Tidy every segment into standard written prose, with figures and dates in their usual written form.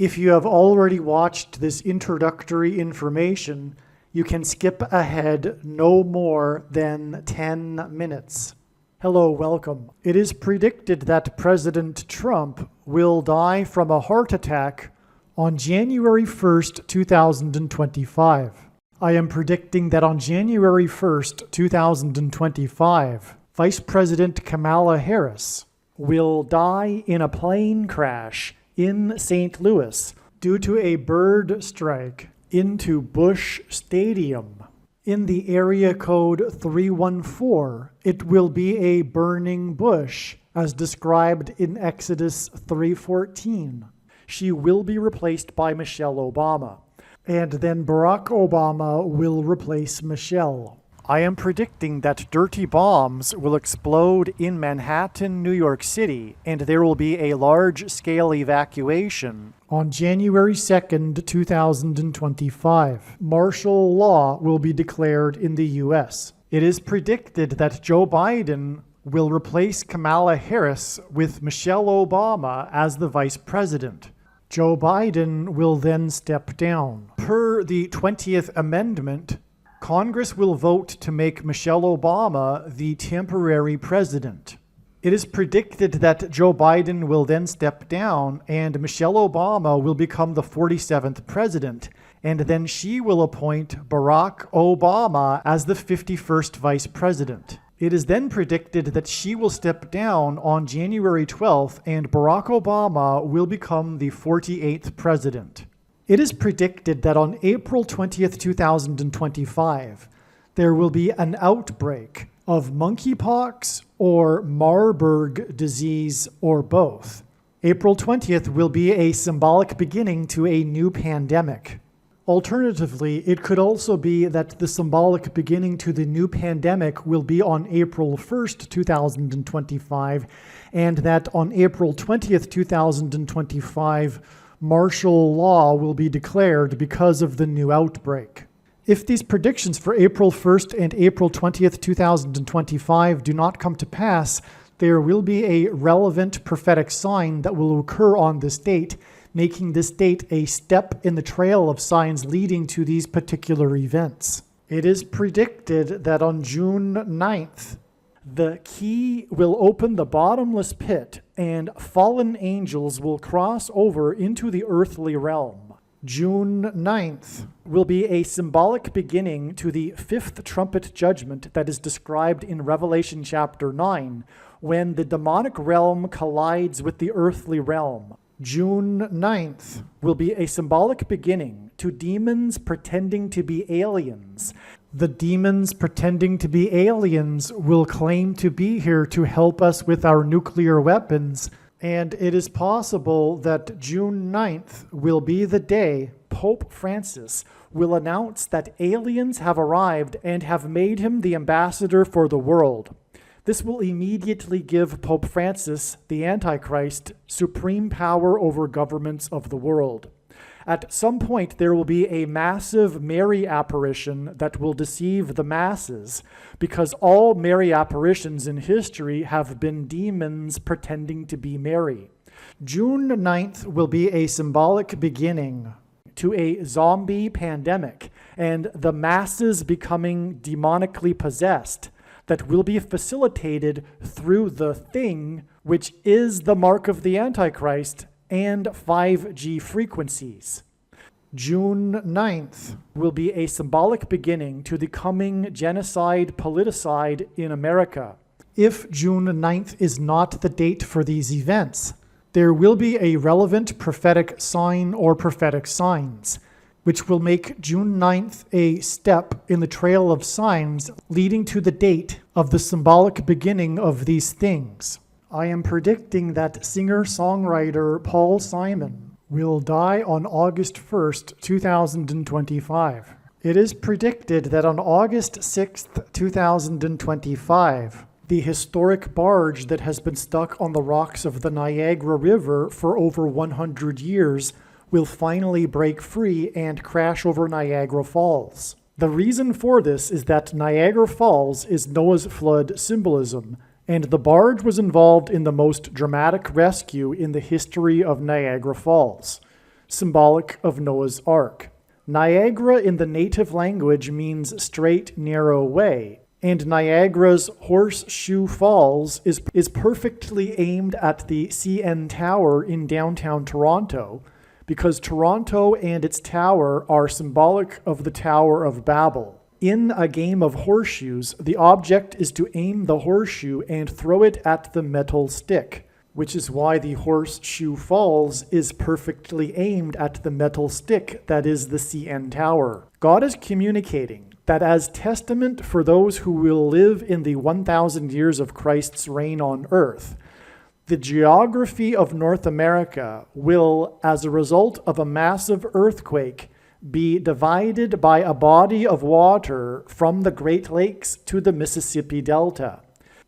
If you have already watched this introductory information, you can skip ahead no more than 10 minutes. Hello, welcome. It is predicted that President Trump will die from a heart attack on January 1st, 2025. I am predicting that on January 1st, 2025, Vice President Kamala Harris will die in a plane crash in St. Louis due to a bird strike into Busch Stadium. In the area code 314, it will be a burning bush, as described in Exodus 3:14. She will be replaced by Michelle Obama, and then Barack Obama will replace Michelle. I am predicting that dirty bombs will explode in Manhattan, New York City, and there will be a large-scale evacuation on January 2nd, 2025. Martial law will be declared in the U.S. It is predicted that Joe Biden will replace Kamala Harris with Michelle Obama as the vice president. Joe Biden will then step down. Per the 20th Amendment, Congress will vote to make Michelle Obama the temporary president. It is predicted that Joe Biden will then step down and Michelle Obama will become the 47th president, and then she will appoint Barack Obama as the 51st vice president. It is then predicted that she will step down on January 12th and Barack Obama will become the 48th president. It is predicted that on April 20th, 2025, there will be an outbreak of monkeypox or Marburg disease or both. April 20th will be a symbolic beginning to a new pandemic. Alternatively, it could also be that the symbolic beginning to the new pandemic will be on April 1st, 2025, and that on April 20th, 2025, martial law will be declared because of the new outbreak. If these predictions for April 1st and April 20th, 2025 do not come to pass, there will be a relevant prophetic sign that will occur on this date, making this date a step in the trail of signs leading to these particular events. It is predicted that on June 9th, the key will open the bottomless pit and fallen angels will cross over into the earthly realm. June 9th will be a symbolic beginning to the fifth trumpet judgment that is described in Revelation chapter 9, when the demonic realm collides with the earthly realm. June 9th will be a symbolic beginning to demons pretending to be aliens. The demons pretending to be aliens will claim to be here to help us with our nuclear weapons, and it is possible that June 9th will be the day Pope Francis will announce that aliens have arrived and have made him the ambassador for the world. This will immediately give Pope Francis, the Antichrist, supreme power over governments of the world. At some point, there will be a massive Mary apparition that will deceive the masses, because all Mary apparitions in history have been demons pretending to be Mary. June 9th will be a symbolic beginning to a zombie pandemic and the masses becoming demonically possessed that will be facilitated through the thing, which is the mark of the Antichrist, and 5G frequencies. June 9th will be a symbolic beginning to the coming genocide politicide in America. If June 9th is not the date for these events, there will be a relevant prophetic sign or prophetic signs, which will make June 9th a step in the trail of signs leading to the date of the symbolic beginning of these things. I am predicting that singer-songwriter Paul Simon will die on August 1st, 2025. It is predicted that on August 6th, 2025, the historic barge that has been stuck on the rocks of the Niagara River for over 100 years will finally break free and crash over Niagara Falls. The reason for this is that Niagara Falls is Noah's flood symbolism, and the barge was involved in the most dramatic rescue in the history of Niagara Falls. symbolic of Noah's Ark. Niagara in the native language means straight, narrow way, and Niagara's Horseshoe Falls is perfectly aimed at the CN Tower in downtown Toronto, because Toronto and its tower are symbolic of the Tower of Babel. In a game of horseshoes, the object is to aim the horseshoe and throw it at the metal stick, which is why the Horseshoe Falls is perfectly aimed at the metal stick that is the CN Tower. God is communicating that as testament for those who will live in the 1,000 years of Christ's reign on earth, the geography of North America will, as a result of a massive earthquake, be divided by a body of water from the Great Lakes to the Mississippi Delta.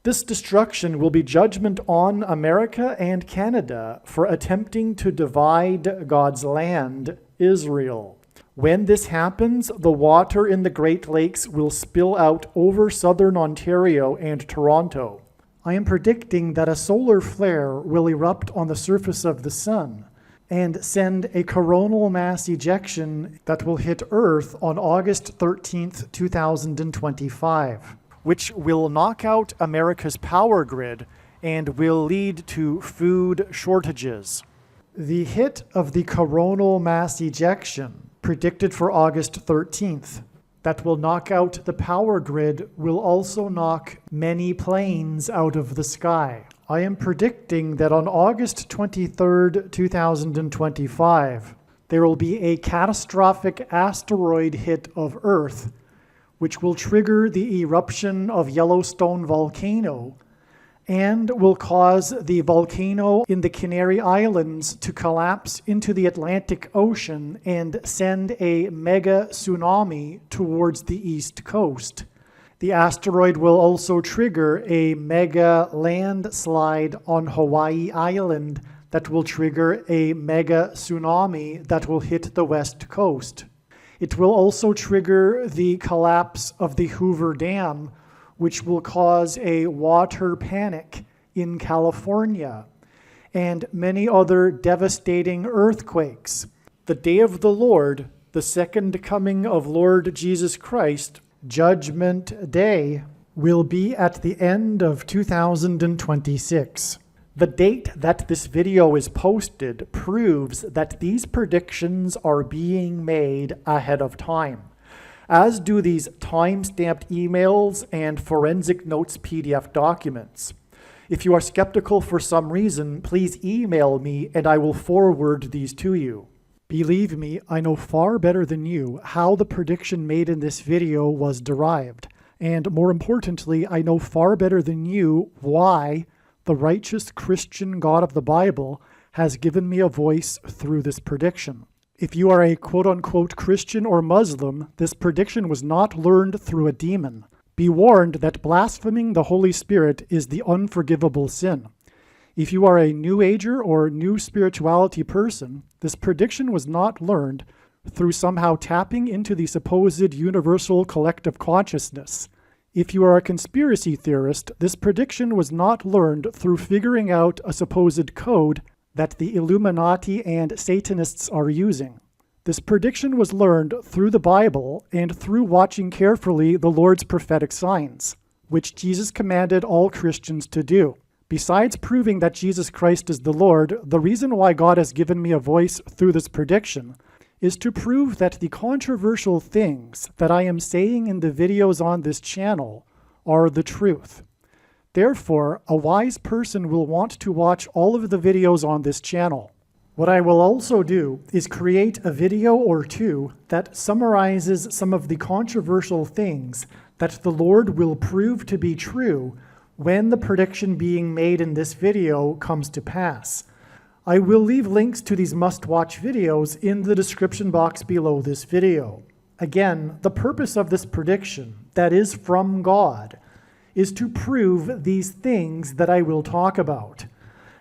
This destruction will be judgment on America and Canada for attempting to divide God's land, Israel. When this happens, the water in the Great Lakes will spill out over southern Ontario and Toronto. I am predicting that a solar flare will erupt on the surface of the sun and send a coronal mass ejection that will hit Earth on August 13th, 2025, which will knock out America's power grid and will lead to food shortages. The hit of the coronal mass ejection, predicted for August 13th, that will knock out the power grid will also knock many planes out of the sky. I am predicting that on August 23rd, 2025, there will be a catastrophic asteroid hit of Earth, which will trigger the eruption of Yellowstone volcano and will cause the volcano in the Canary Islands to collapse into the Atlantic Ocean and send a mega tsunami towards the east coast. The asteroid will also trigger a mega landslide on Hawaii Island that will trigger a mega tsunami that will hit the west coast. It will also trigger the collapse of the Hoover Dam, which will cause a water panic in California, and many other devastating earthquakes. The day of the Lord, the second coming of Lord Jesus Christ, Judgment Day, will be at the end of 2026. The date that this video is posted proves that these predictions are being made ahead of time, as do these time-stamped emails and forensic notes PDF documents. If you are skeptical for some reason, please email me and I will forward these to you. Believe me, I know far better than you how the prediction made in this video was derived. And more importantly, I know far better than you why the righteous Christian God of the Bible has given me a voice through this prediction. If you are a quote-unquote Christian or Muslim, this prediction was not learned through a demon. Be warned that blaspheming the Holy Spirit is the unforgivable sin. If you are a New Ager or New Spirituality person, this prediction was not learned through somehow tapping into the supposed universal collective consciousness. If you are a conspiracy theorist, this prediction was not learned through figuring out a supposed code that the Illuminati and Satanists are using. This prediction was learned through the Bible and through watching carefully the Lord's prophetic signs, which Jesus commanded all Christians to do. Besides proving that Jesus Christ is the Lord, the reason why God has given me a voice through this prediction is to prove that the controversial things that I am saying in the videos on this channel are the truth. Therefore, a wise person will want to watch all of the videos on this channel. What I will also do is create a video or two that summarizes some of the controversial things that the Lord will prove to be true when the prediction being made in this video comes to pass. I will leave links to these must-watch videos in the description box below this video. Again, the purpose of this prediction, that is from God, is to prove these things that I will talk about.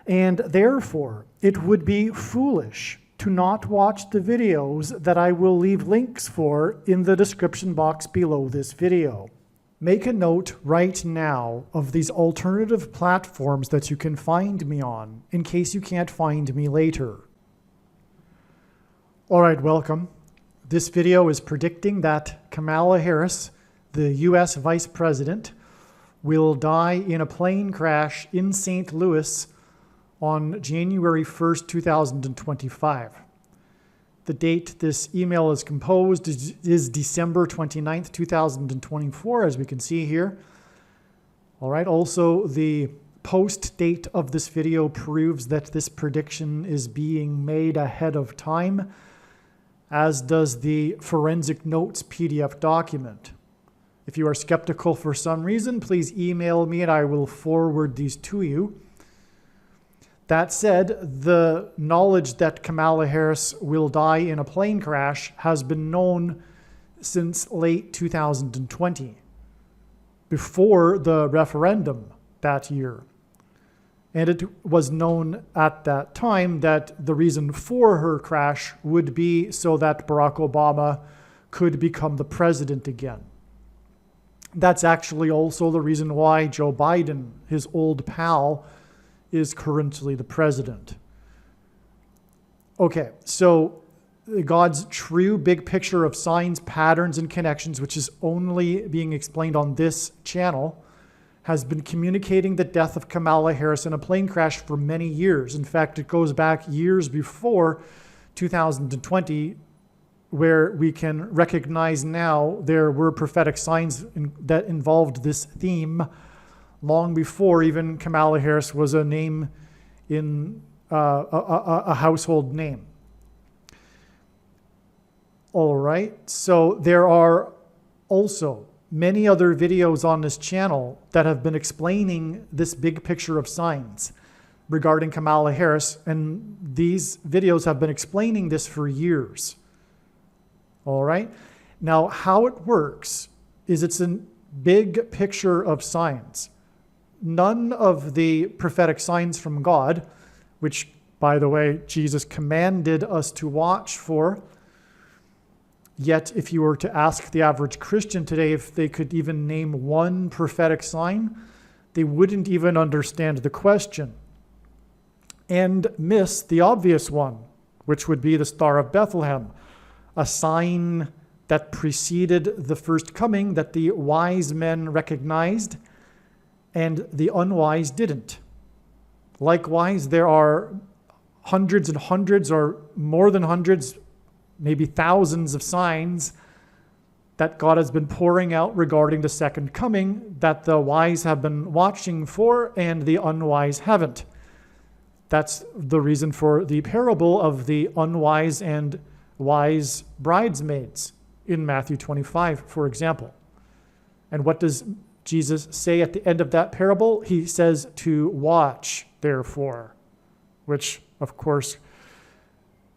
And therefore, it would be foolish to not watch the videos that I will leave links for in the description box below this video. Make a note right now of these alternative platforms that you can find me on in case you can't find me later. All right, welcome. This video is predicting that Kamala Harris, the U.S. Vice President, will die in a plane crash in St. Louis on January 1st, 2025. The date this email is composed is December 29th, 2024, as we can see here. All right, also the post date of this video proves that this prediction is being made ahead of time, as does the forensic notes PDF document. If you are skeptical for some reason, please email me and I will forward these to you. That said, the knowledge that Kamala Harris will die in a plane crash has been known since late 2020, before the referendum that year. And it was known at that time that the reason for her crash would be so that Barack Obama could become the president again. That's actually also the reason why Joe Biden, his old pal, is currently the president. Okay, so God's true big picture of signs, patterns, and connections, which is only being explained on this channel, has been communicating the death of Kamala Harris in a plane crash for many years. In fact, it goes back years before 2020, where we can recognize now there were prophetic signs that involved this theme long before even Kamala Harris was a name in a household name. All right, so there are also many other videos on this channel that have been explaining this big picture of signs regarding Kamala Harris, and these videos have been explaining this for years. All right, now how it works is it's a big picture of signs. None of the prophetic signs from God, which, by the way, Jesus commanded us to watch for. Yet, if you were to ask the average Christian today if they could even name one prophetic sign, they wouldn't even understand the question and miss the obvious one, which would be the Star of Bethlehem, a sign that preceded the first coming that the wise men recognized and the unwise didn't. Likewise, there are hundreds and hundreds, or more than hundreds, maybe thousands of signs that God has been pouring out regarding the second coming that the wise have been watching for and the unwise haven't. That's the reason for the parable of the unwise and wise bridesmaids in Matthew 25, for example. And what does Jesus say at the end of that parable? He says to watch, therefore, which, of course,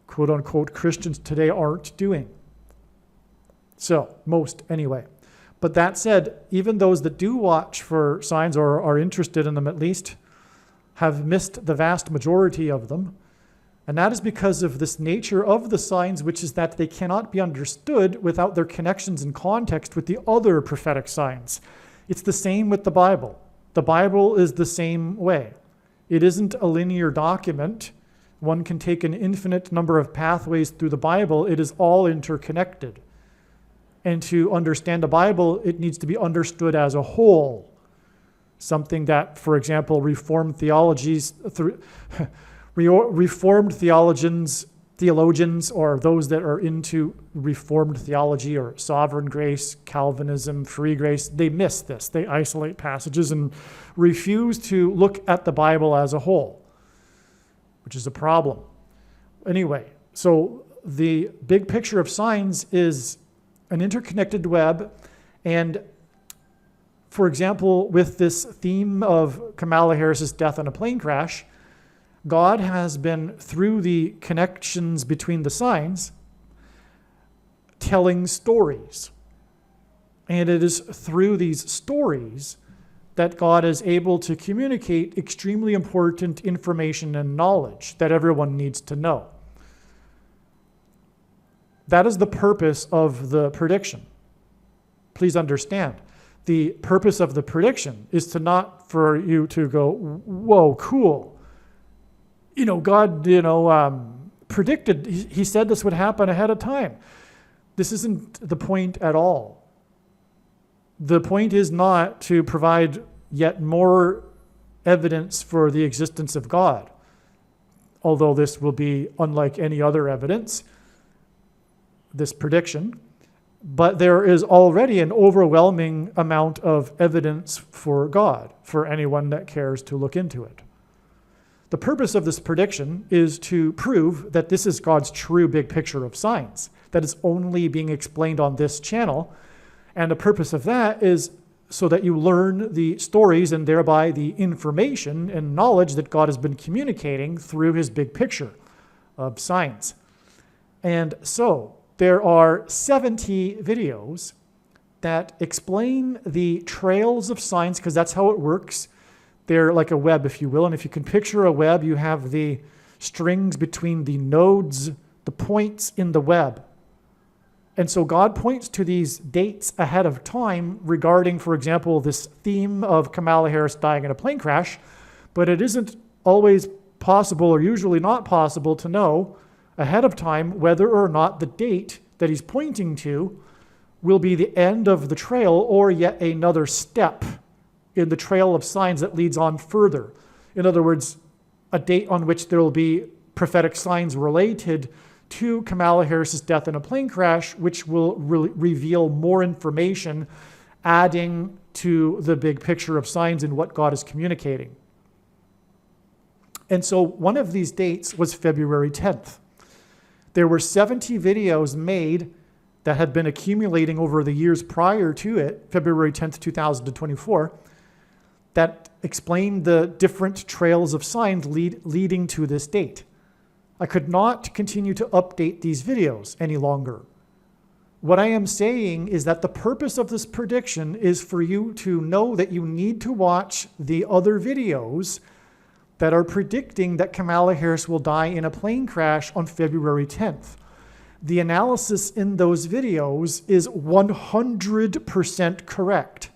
quote unquote Christians today aren't doing. So, most anyway. But that said, even those that do watch for signs or are interested in them at least have missed the vast majority of them. And that is because of this nature of the signs, which is that they cannot be understood without their connections and context with the other prophetic signs. It's the same with the Bible. The Bible is the same way. It isn't a linear document. One can take an infinite number of pathways through the Bible. It is all interconnected. And to understand the Bible, it needs to be understood as a whole. Something that, for example, Reformed theologians, or those that are into Reformed theology or sovereign grace, Calvinism, free grace, they miss this. They isolate passages and refuse to look at the Bible as a whole, which is a problem. Anyway, so the big picture of signs is an interconnected web. And for example, with this theme of Kamala Harris's death in a plane crash, God has been, through the connections between the signs, telling stories. And it is through these stories that God is able to communicate extremely important information and knowledge that everyone needs to know. That is the purpose of the prediction. Please understand, the purpose of the prediction is to not for you to go, whoa, cool. God, predicted, he said this would happen ahead of time. This isn't the point at all. The point is not to provide yet more evidence for the existence of God, although this will be unlike any other evidence, this prediction. But there is already an overwhelming amount of evidence for God for anyone that cares to look into it. The purpose of this prediction is to prove that this is God's true big picture of signs, that is only being explained on this channel. And the purpose of that is so that you learn the stories and thereby the information and knowledge that God has been communicating through his big picture of signs. And so there are 70 videos that explain the trails of signs, because that's how it works. They're like a web, if you will. And if you can picture a web, you have the strings between the nodes, the points in the web. And so God points to these dates ahead of time regarding, for example, this theme of Kamala Harris dying in a plane crash, but it isn't always possible, or usually not possible, to know ahead of time whether or not the date that he's pointing to will be the end of the trail or yet another step in the trail of signs that leads on further. In other words, a date on which there will be prophetic signs related to Kamala Harris's death in a plane crash, which will reveal more information, adding to the big picture of signs and what God is communicating. And so one of these dates was February 10th. There were 70 videos made that had been accumulating over the years prior to it, February 10th, 2024, that explained the different trails of signs leading to this date. I could not continue to update these videos any longer. What I am saying is that the purpose of this prediction is for you to know that you need to watch the other videos that are predicting that Kamala Harris will die in a plane crash on February 10th. The analysis in those videos is 100% correct.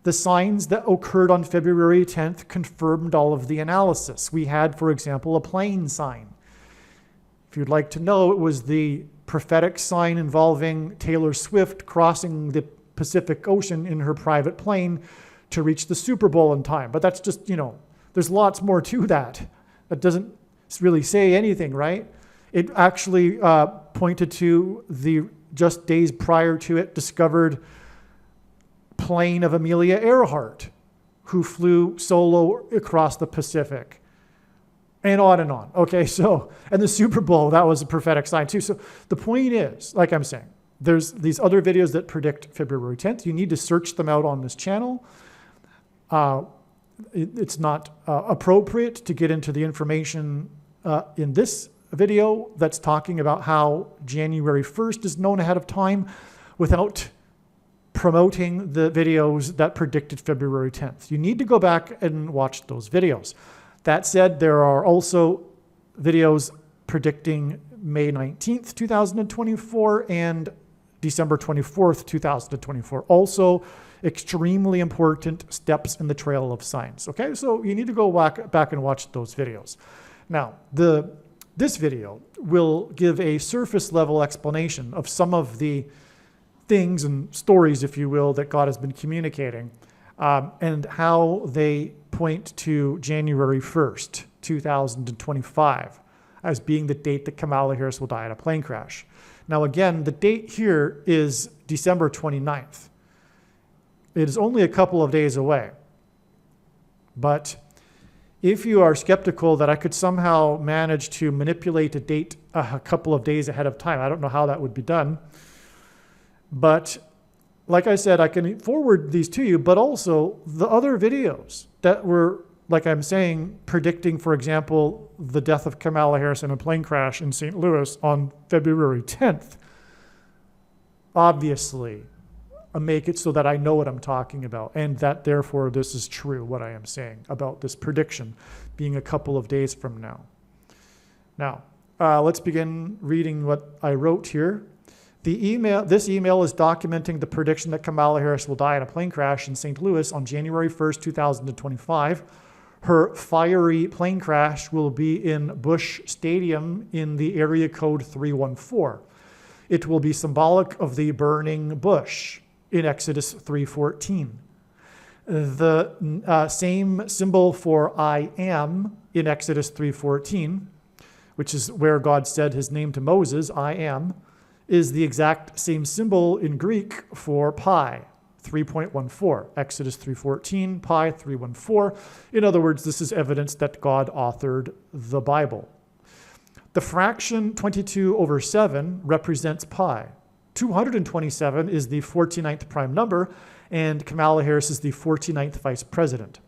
The signs that occurred on February 10th confirmed all of the analysis. We had, for example, a plane sign. If you'd like to know, it was the prophetic sign involving Taylor Swift crossing the Pacific Ocean in her private plane to reach the Super Bowl in time. But that's just, there's lots more to that. That doesn't really say anything, right? It actually pointed to the, just days prior to it, discovered plane of Amelia Earhart, who flew solo across the Pacific. And on and on. Okay, so, and the Super Bowl, that was a prophetic sign too. So the point is, like I'm saying, there's these other videos that predict February 10th. You need to search them out on this channel. It's not appropriate to get into the information in this video that's talking about how January 1st is known ahead of time without promoting the videos that predicted February 10th. You need to go back and watch those videos. That said, there are also videos predicting May 19th, 2024 and December 24th, 2024. Also extremely important steps in the trail of signs. Okay, so you need to go back and watch those videos. Now, this video will give a surface level explanation of some of the things and stories, if you will, that God has been communicating and how they point to January 1st, 2025 as being the date that Kamala Harris will die in a plane crash. Now, again, the date here is December 29th. It is only a couple of days away. But if you are skeptical that I could somehow manage to manipulate a date a couple of days ahead of time, I don't know how that would be done. But like I said, I can forward these to you, but also the other videos that were, like I'm saying, predicting, for example, the death of Kamala Harris in a plane crash in St. Louis on February 10th, obviously make it so that I know what I'm talking about, and that therefore this is true, what I am saying about this prediction being a couple of days from now. Now, let's begin reading what I wrote here. This email is documenting the prediction that Kamala Harris will die in a plane crash in St. Louis on January 1st, 2025. Her fiery plane crash will be in Bush Stadium in the area code 314. It will be symbolic of the burning bush in Exodus 3:14. The same symbol for I am in Exodus 3:14, which is where God said his name to Moses, I am, is the exact same symbol in Greek for pi, 3.14. Exodus 3:14, pi 3:14. In other words, this is evidence that God authored the Bible. The fraction 22/7 represents pi. 227 is the 49th prime number, and Kamala Harris is the 49th vice president.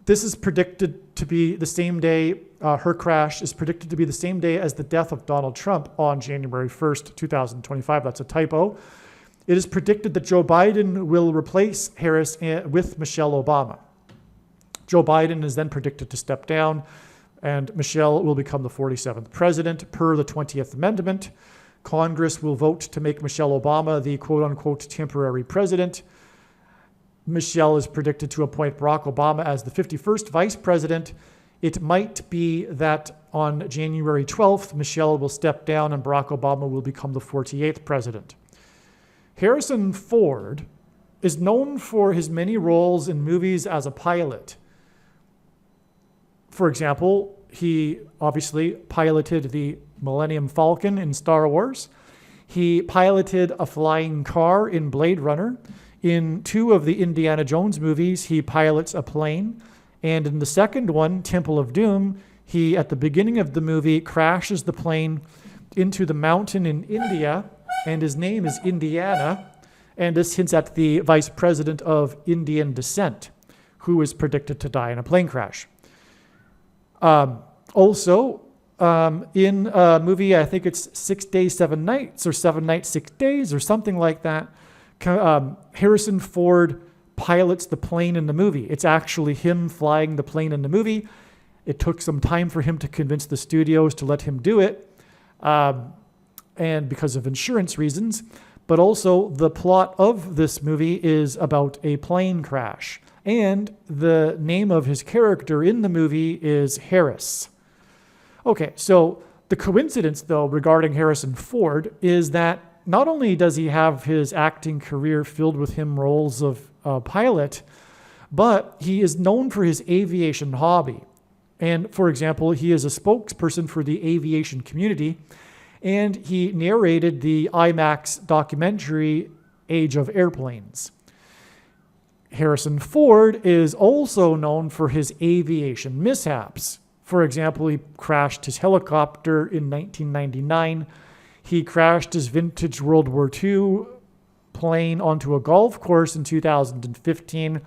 This is predicted to be the same day, her crash is predicted to be the same day as the death of Donald Trump on January 1st, 2025. That's a typo. It is predicted that Joe Biden will replace Harris with Michelle Obama. Joe Biden is then predicted to step down, and Michelle will become the 47th president per the 20th Amendment. Congress will vote to make Michelle Obama the quote-unquote temporary president. Michelle is predicted to appoint Barack Obama as the 51st vice president. It might be that on January 12th, Michelle will step down and Barack Obama will become the 48th president. Harrison Ford is known for his many roles in movies as a pilot. For example, he obviously piloted the Millennium Falcon in Star Wars. He piloted a flying car in Blade Runner. In 2 of the Indiana Jones movies, he pilots a plane. And in the second one, Temple of Doom, he, at the beginning of the movie, crashes the plane into the mountain in India, and his name is Indiana. And this hints at the vice president of Indian descent, who is predicted to die in a plane crash. Also, in a movie, I think it's 6 Days, 7 Nights, or 7 Nights, 6 Days, or something like that, Harrison Ford pilots the plane in the movie. It's actually him flying the plane in the movie. It took some time for him to convince the studios to let him do it, and because of insurance reasons. But also, the plot of this movie is about a plane crash. And the name of his character in the movie is Harris. Okay, so the coincidence, though, regarding Harrison Ford is that not only does he have his acting career filled with him roles of pilot, but he is known for his aviation hobby. And for example, he is a spokesperson for the aviation community, and he narrated the IMAX documentary Age of Airplanes. Harrison Ford is also known for his aviation mishaps. For example, he crashed his helicopter in 1999. He crashed his vintage World War II plane onto a golf course in 2015.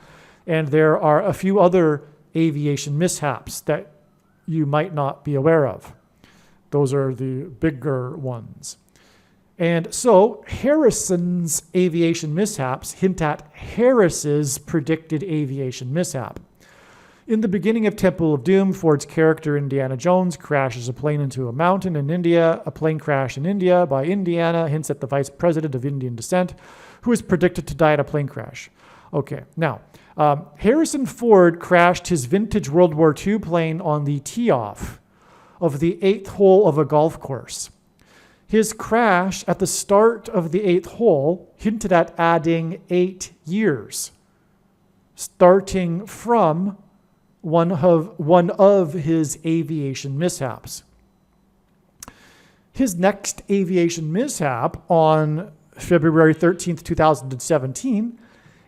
And there are a few other aviation mishaps that you might not be aware of. Those are the bigger ones. And so Harrison's aviation mishaps hint at Harris's predicted aviation mishap. In the beginning of Temple of Doom, Ford's character Indiana Jones crashes a plane into a mountain in India. A plane crash in India by Indiana hints at the vice president of Indian descent, who is predicted to die in a plane crash. Okay, now, Harrison Ford crashed his vintage World War II plane on the tee-off of the 8th hole of a golf course. His crash at the start of the 8th hole hinted at adding 8 years, starting from one of his aviation mishaps. His next aviation mishap on February 13th, 2017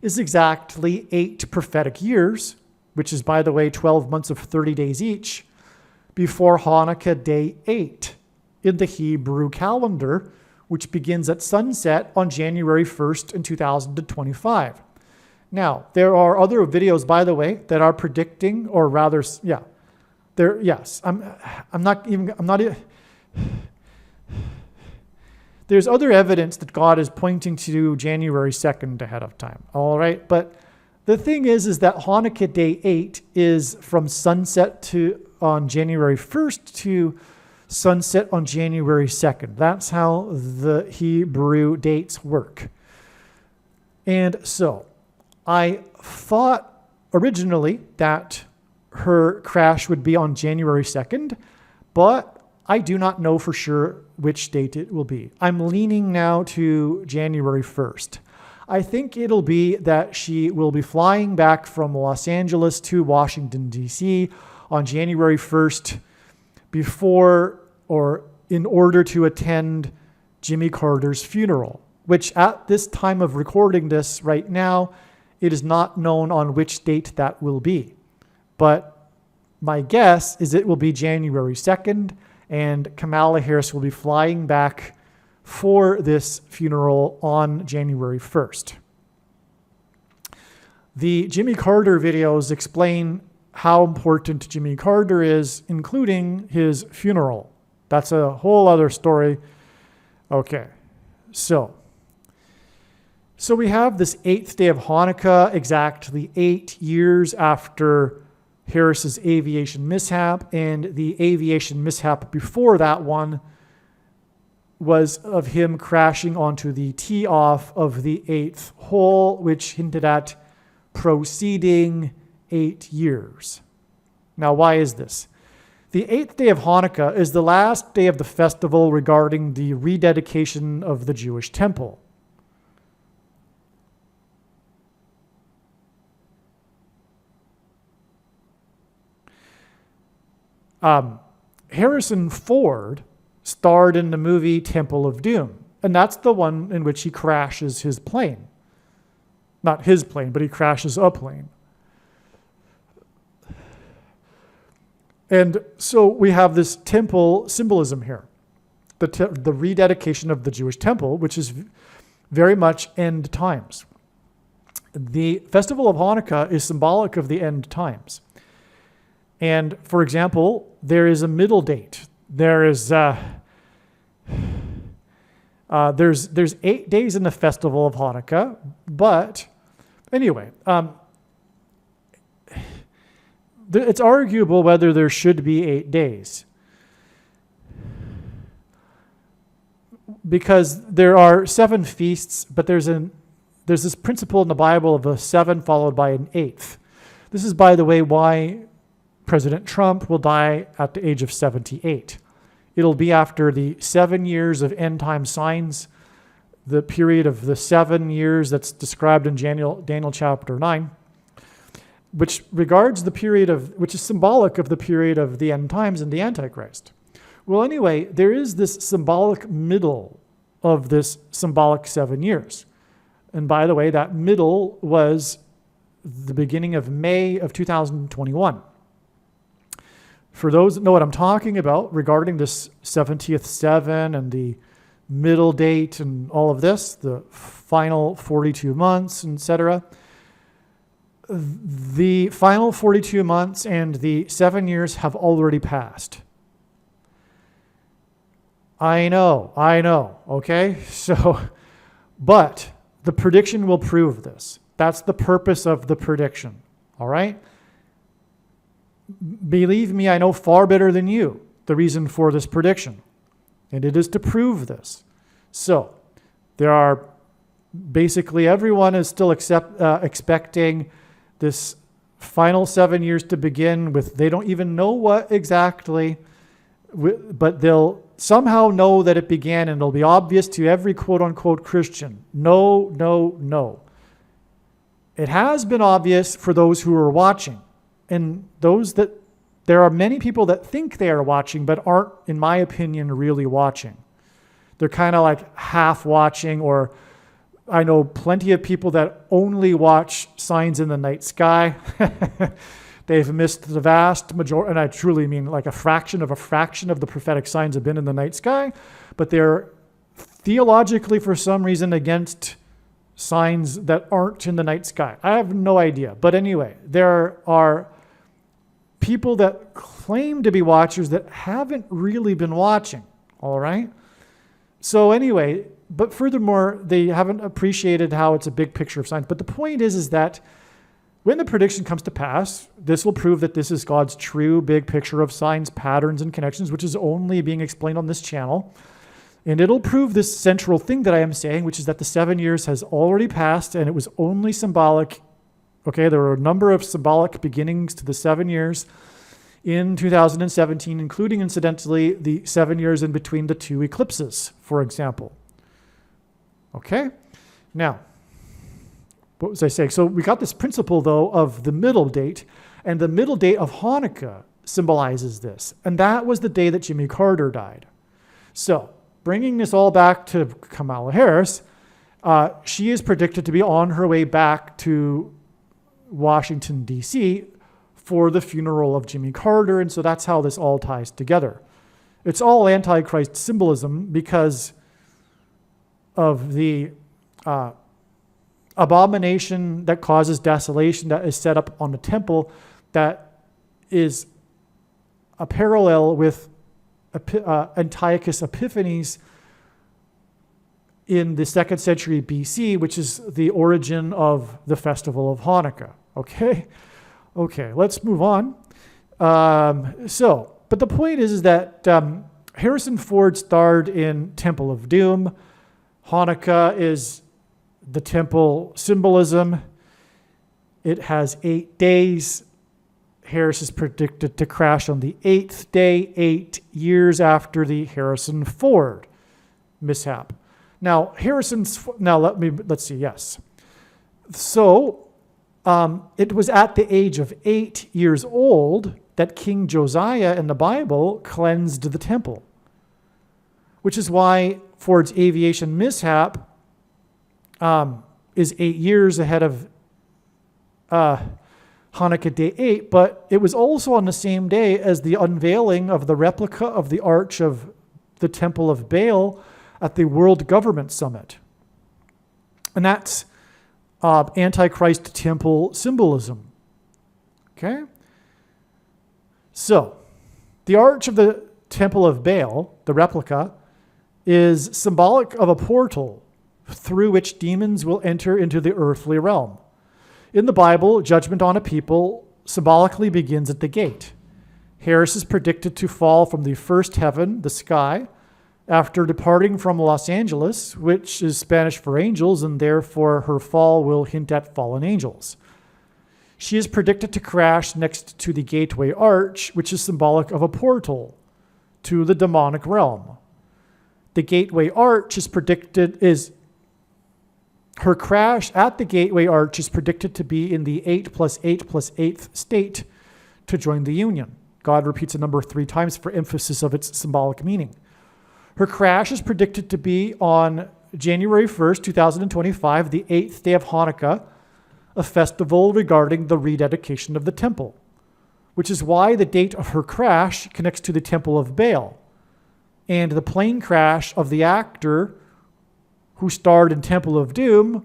is exactly 8 prophetic years, which is, by the way, 12 months of 30 days each, before Hanukkah Day 8 in the Hebrew calendar, which begins at sunset on January 1st in 2025. Now, there are other videos, by the way, that are predicting, or rather, there's other evidence that God is pointing to January 2nd ahead of time, all right? But the thing is that Hanukkah Day 8 is from sunset on January 1st to sunset on January 2nd. That's how the Hebrew dates work. And so I thought originally that her crash would be on January 2nd, but I do not know for sure which date it will be. I'm leaning now to January 1st. I think it'll be that she will be flying back from Los Angeles to Washington, D.C. on January 1st before or in order to attend Jimmy Carter's funeral, which at this time of recording this right now, it is not known on which date that will be. But my guess is it will be January 2nd, and Kamala Harris will be flying back for this funeral on January 1st. The Jimmy Carter videos explain how important Jimmy Carter is, including his funeral. That's a whole other story. Okay, so we have this 8th day of Hanukkah, exactly 8 years after Harris's aviation mishap, and the aviation mishap before that one was of him crashing onto the tee off of the 8th hole, which hinted at proceeding 8 years. Now, why is this? The 8th day of Hanukkah is the last day of the festival regarding the rededication of the Jewish temple. Harrison Ford starred in the movie Temple of Doom, and that's the one in which he crashes his plane. Not his plane, but he crashes a plane. And so we have this temple symbolism here, the rededication of the Jewish temple, which is very much end times. The festival of Hanukkah is symbolic of the end times. And for example, there is a middle date. There's 8 days in the festival of Hanukkah, but anyway, it's arguable whether there should be 8 days, because there are 7 feasts, but there's this principle in the Bible of a 7 followed by an 8th. This is, by the way, why President Trump will die at the age of 78. It'll be after the 7 years of end time signs, the period of the 7 years that's described in Daniel chapter 9, which regards the period which is symbolic of the period of the end times and the Antichrist. Well, anyway, there is this symbolic middle of this symbolic 7 years. And by the way, that middle was the beginning of May of 2021. For those that know what I'm talking about regarding this 70th 7 and the middle date and all of this, the final 42 months, etc., the final 42 months and the 7 years have already passed. I know, okay? So, but the prediction will prove this. That's the purpose of the prediction, all right? Believe me, I know far better than you the reason for this prediction, and it is to prove this. So, there are basically everyone is still expecting this final 7 years to begin with. They don't even know what exactly, but they'll somehow know that it began, and it'll be obvious to every quote-unquote Christian. No. It has been obvious for those who are watching. And there are many people that think they are watching, but aren't, in my opinion, really watching. They're kind of like half watching, or I know plenty of people that only watch signs in the night sky. They've missed the vast majority, and I truly mean like a fraction of the prophetic signs have been in the night sky, but they're theologically, for some reason, against signs that aren't in the night sky. I have no idea. But anyway, there are people that claim to be watchers that haven't really been watching, all right? So anyway, but furthermore, they haven't appreciated how it's a big picture of signs. But the point is that when the prediction comes to pass, this will prove that this is God's true big picture of signs, patterns, and connections, which is only being explained on this channel. And it'll prove this central thing that I am saying, which is that the 7 years has already passed, and it was only symbolic Okay, there were a number of symbolic beginnings to the 7 years in 2017, including, incidentally, the 7 years in between the 2 eclipses, for example. Okay, now, what was I saying? So we got this principle, though, of the middle date, and the middle date of Hanukkah symbolizes this, and that was the day that Jimmy Carter died. So, bringing this all back to Kamala Harris, she is predicted to be on her way back to Washington, D.C. for the funeral of Jimmy Carter, and so that's how this all ties together. It's all Antichrist symbolism because of the abomination that causes desolation that is set up on the temple that is a parallel with Antiochus Epiphanes in the 2nd century BC, which is the origin of the festival of Hanukkah. Okay, let's move on. But the point is that Harrison Ford starred in Temple of Doom. Hanukkah is the temple symbolism. It has 8 days. Harris is predicted to crash on the 8th day, 8 years after the Harrison Ford mishap. Now, let's see, yes. So, it was at the age of 8 years old that King Josiah in the Bible cleansed the temple, which is why Ford's aviation mishap is 8 years ahead of Hanukkah Day 8, but it was also on the same day as the unveiling of the replica of the Arch of the Temple of Baal at the World Government Summit. And that's Antichrist temple symbolism. Okay? So, the Arch of the Temple of Baal, the replica, is symbolic of a portal through which demons will enter into the earthly realm. In the Bible, judgment on a people symbolically begins at the gate. Harris is predicted to fall from the first heaven, the sky, after departing from Los Angeles, which is Spanish for angels, and therefore her fall will hint at fallen angels. She is predicted to crash next to the Gateway Arch, which is symbolic of a portal to the demonic realm. The Gateway Arch her crash at the Gateway Arch is predicted to be in the 8 + 8 + 8th state to join the union. God repeats a number 3 times for emphasis of its symbolic meaning. Her crash is predicted to be on January 1st, 2025, the 8th day of Hanukkah, a festival regarding the rededication of the temple, which is why the date of her crash connects to the Temple of Baal, and the plane crash of the actor who starred in Temple of Doom,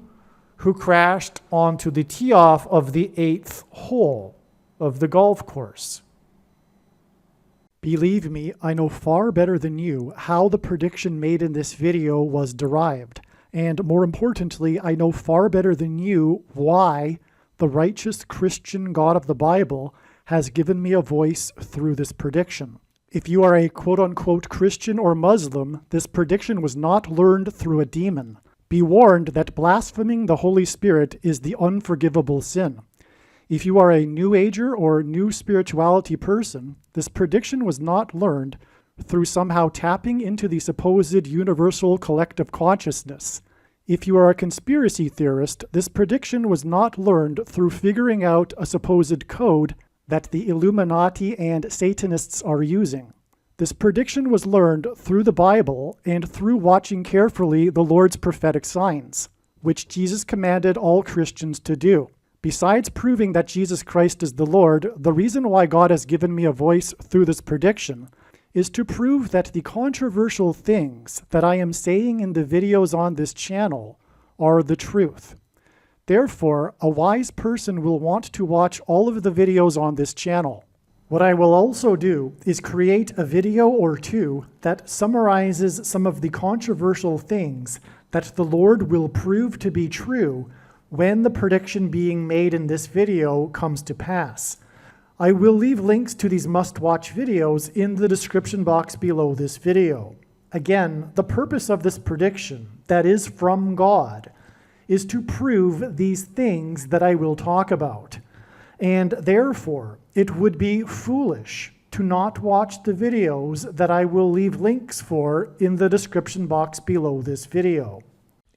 who crashed onto the tee-off of the 8th hole of the golf course. Believe me, I know far better than you how the prediction made in this video was derived. And more importantly, I know far better than you why the righteous Christian God of the Bible has given me a voice through this prediction. If you are a quote-unquote Christian or Muslim, this prediction was not learned through a demon. Be warned that blaspheming the Holy Spirit is the unforgivable sin. If you are a New Ager or New Spirituality person, this prediction was not learned through somehow tapping into the supposed universal collective consciousness. If you are a conspiracy theorist, this prediction was not learned through figuring out a supposed code that the Illuminati and Satanists are using. This prediction was learned through the Bible and through watching carefully the Lord's prophetic signs, which Jesus commanded all Christians to do. Besides proving that Jesus Christ is the Lord, the reason why God has given me a voice through this prediction is to prove that the controversial things that I am saying in the videos on this channel are the truth. Therefore, a wise person will want to watch all of the videos on this channel. What I will also do is create a video or two that summarizes some of the controversial things that the Lord will prove to be true when the prediction being made in this video comes to pass. I will leave links to these must-watch videos in the description box below this video. Again, the purpose of this prediction, that is from God, is to prove these things that I will talk about. And therefore, it would be foolish to not watch the videos that I will leave links for in the description box below this video.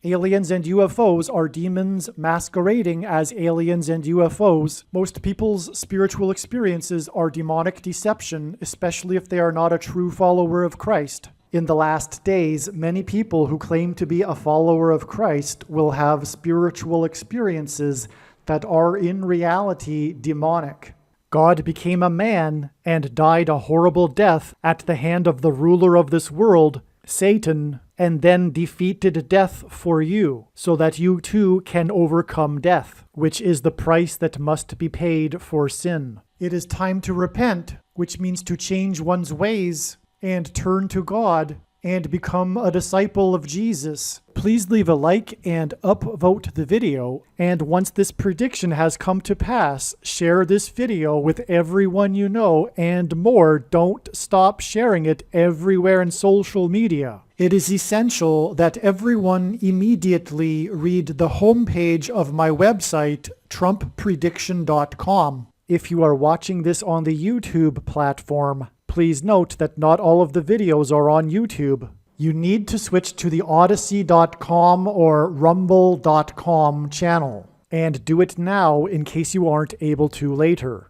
Aliens and UFOs are demons masquerading as aliens and UFOs. Most people's spiritual experiences are demonic deception, especially if they are not a true follower of Christ. In the last days, many people who claim to be a follower of Christ will have spiritual experiences that are in reality demonic. God became a man and died a horrible death at the hand of the ruler of this world, Satan, and then defeated death for you, so that you too can overcome death, which is the price that must be paid for sin. It is time to repent, which means to change one's ways and turn to God and become a disciple of Jesus. Please leave a like and upvote the video, and once this prediction has come to pass, share this video with everyone you know, and more, don't stop sharing it everywhere in social media. It is essential that everyone immediately read the homepage of my website, TrumpPrediction.com. If you are watching this on the YouTube platform, please note that not all of the videos are on YouTube. You need to switch to the Odyssey.com or Rumble.com channel, and do it now in case you aren't able to later.